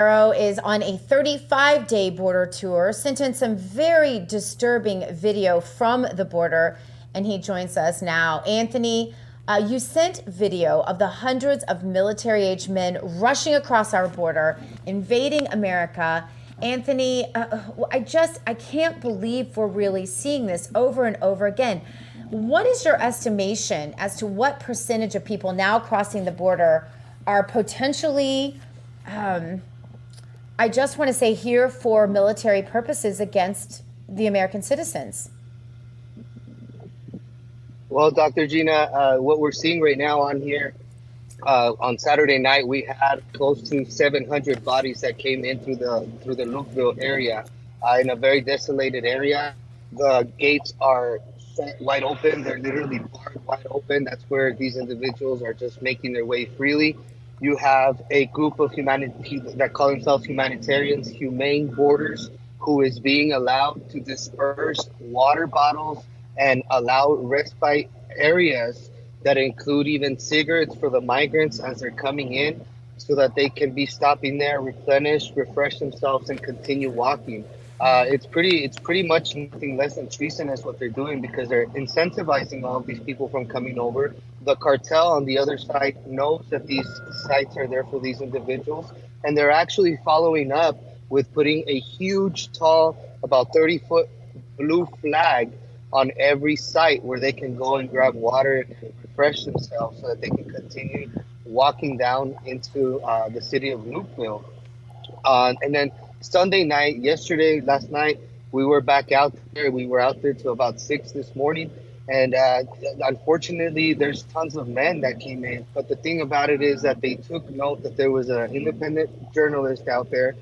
Is on a 35-day border tour, sent in some very disturbing video from the border, and he joins us now. Anthony, you sent video of the hundreds of military-age men rushing across our border, invading America. Anthony, I can't believe we're really seeing this over and over again. What is your estimation as to what percentage of people now crossing the border are potentially I just want to say here for military purposes against the American citizens? Well, Dr. Gina, what we're seeing right now on here, on Saturday night, we had close to 700 bodies that came in through the Lukeville area, in a very desolated area. The gates are set wide open; they're literally barred wide open. That's where these individuals are just making their way freely. You have a group of that call themselves humanitarians, Humane Borders, who is being allowed to disperse water bottles and allow respite areas that include even cigarettes for the migrants as they're coming in, so that they can be stopping there, replenish, refresh themselves, and continue walking. It's pretty much nothing less than treason is what they're doing, because they're incentivizing all of these people from coming over. The cartel on the other side knows that these sites are there for these individuals, and they're actually following up with putting a huge, tall, about 30-foot blue flag on every site where they can go and grab water and refresh themselves, so that they can continue walking down into the city of Lukeville. And then Sunday night, last night, we were back out there. We were out there till about 6 this morning. And unfortunately, there's tons of men that came in. But the thing about it is that they took note that there was an independent journalist out there.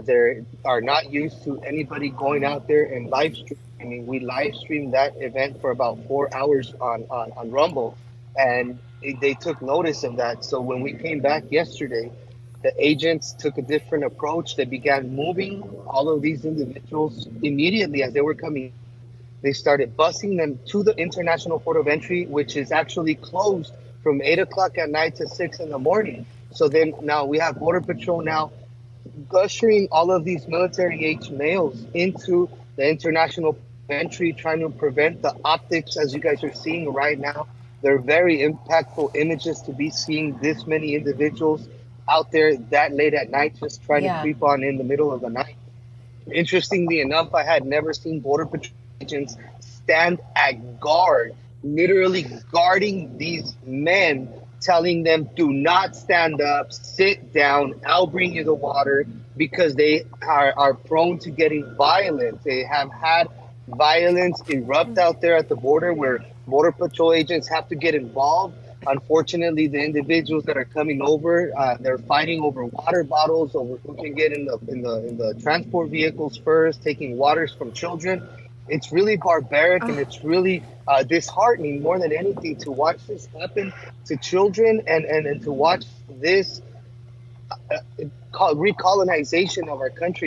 They are not used to anybody going out there and live streaming. I mean, we live streamed that event for about 4 hours on Rumble. And they took notice of that. So when we came back yesterday, the agents took a different approach. They began moving all of these individuals immediately as they were coming. They started busing them to the International Port of Entry, which is actually closed from 8 o'clock at night to 6 in the morning. So then now we have Border Patrol now ushering all of these military-age males into the International Entry, trying to prevent the optics, as you guys are seeing right now. They're very impactful images to be seeing this many individuals out there that late at night, just trying to creep on in the middle of the night. Interestingly enough, I had never seen Border Patrol agents stand at guard, literally guarding these men, telling them, do not stand up, sit down, I'll bring you the water, because they are prone to getting violent. They have had violence erupt out there at the border, where Border Patrol agents have to get involved. Unfortunately, the individuals that are coming over, they're fighting over water bottles, over who can get in the transport vehicles first, taking waters from children. It's really barbaric, and it's really disheartening more than anything to watch this happen to children, and to watch this recolonization of our country